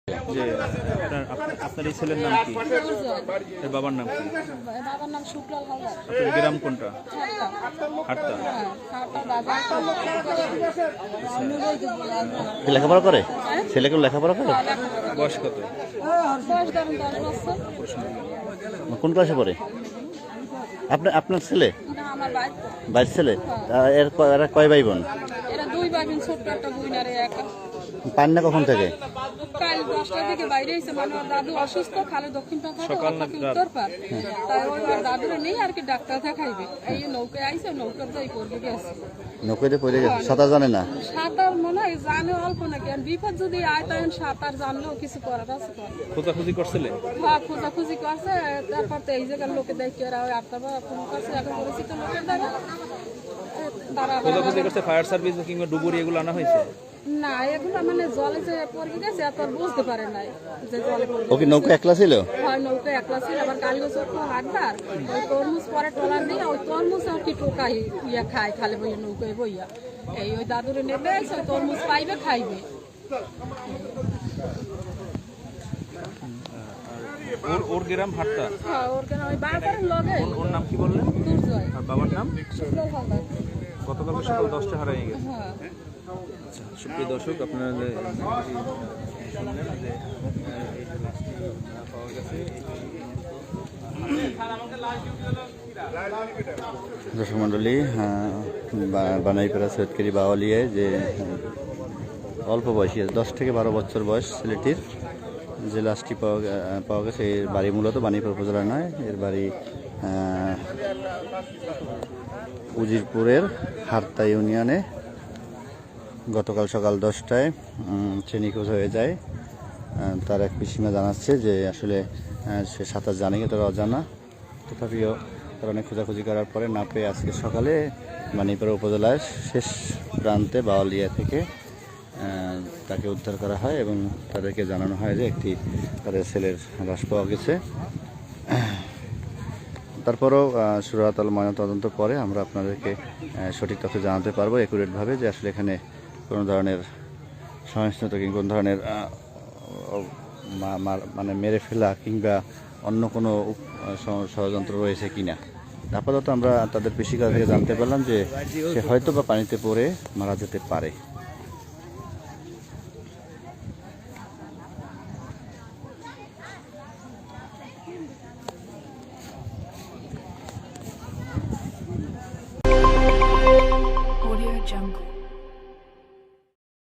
যে আপনার এই ছেলের নাম কি? এর বাবার নাম কি? বাবার নাম শুক্লাল হালদার। আপনার গ্রাম কোনটা? হাটতা। লেখাপড়া করে? ছেলেকে লেখাপড়া করে? বয়স কত? বয়স ধরেন 10 বছর। কোন ক্লাসে পড়ে? আপনার ছেলে? না, আমার ভাই। ভাইয়ের ছেলে? এরা কয় ভাই বোন? এরা দুই ভাই বোন, ছোট্ট একটা বোন আর একা। পান না কখন থেকে? কাল 10টার দিকে বাইরে এসে, মানে ওর দাদু অসুস্থ, খালে দক্ষিণ পাড়া উত্তর পাড়, তাই ওই ওর দাদুরে নেই আর কি ডাক্তার দেখাইবে। এই নৌকায় আইসে, নৌকার যাই করবে গেছে। নৌকাতে পড়ে গেছে? সাঁতার জানে না? সাঁতার মনে হয় জানে অল্প নাকি, আর বিপদ যদি আয় তখন সাঁতার জানলেও কিছু করার আছে। খোঁজাখুঁজি করছিলে? হ্যাঁ, খোঁজাখুঁজি করছে। তারপর তো এই জায়গার লোকে দেখি ওরা ওই আটটা ফোন করছে, এখন পরিচিত লোকের দ্বারা খোঁজাখুঁজি করছে। ফায়ার সার্ভিস কিংবা ডুবুরি এগুলো আনা হয়েছে? না, এগুলো মানে জলে যে পড়ে গেছে এত আর বুঝতে পারে নাই যে জলে পড়ে ও কি নৌকা একলা ছিল? হয়, নৌকা একলা ছিল। আবার কালকে চোখ হাটবার ওই তরমুজ পরে টলার দিয়ে ওই তরমুজ আর কি টোকাই ইয়া খায়, খালে বইয়া নৌকায় বইয়া এই ওই দাদুরে নেবে এসে ওই তরমুজ পাইবে, খাইবে। ওর গ্রাম হাটতা? হ্যাঁ, ওর কেন ওই বাজারের লগে। ওর নাম কি বললেন? দুর্জয়। আর বাবার নাম? শুক্লাল হালদার। গতকাল সকাল 10টা হারিয়ে গেছে। হ্যাঁ। আচ্ছা, সুপ্রিয় দর্শক, আপনারা শুনলেন যে এই যে লাশটি পাওয়া গেছে। দর্শক মন্ডলী, বানাইপাড়া সৈয়দকারী বাওয়ালিয়ায় যে অল্প বয়সী 10 থেকে 12 বছর বয়স ছেলেটির যে লাশটি পাওয়া গেছে, এর বাড়ি মূলত বাণীপুর উপজেলা নয়, এর বাড়ি উজিরপুরের হাটতা ইউনিয়নে। গতকাল সকাল 10টায় সে নিখোঁজ হয়ে যায়। তার এক পিসিমা জানাচ্ছে যে আসলে সে সাঁতার জানে কি তারা অজানা, তথাপিও তারা অনেক খোঁজাখুঁজি করার পরে না পেয়ে আজকে সকালে বাণীপুর উপজেলার শেষ প্রান্তে বাওয়ালিয়া থেকে তাকে উদ্ধার করা হয় এবং তাদেরকে জানানো হয় যে একটি তাদের ছেলের লাশ পাওয়া গেছে। তারপরেও সুরাতাল ময়নাতদন্ত পরে আমরা আপনাদেরকে সঠিক তথ্য জানাতে পারবো অ্যাকুরেটভাবে যে আসলে এখানে কোনো ধরনের সহিংসতা কিংবা কোনো ধরনের মানে মেরে ফেলা কিংবা অন্য কোনো ষড়যন্ত্র রয়েছে কিনা। আপাতত আমরা তাদের পিসিকার থেকে জানতে পারলাম যে সে হয়তো বা পানিতে পড়ে মারা যেতে পারে।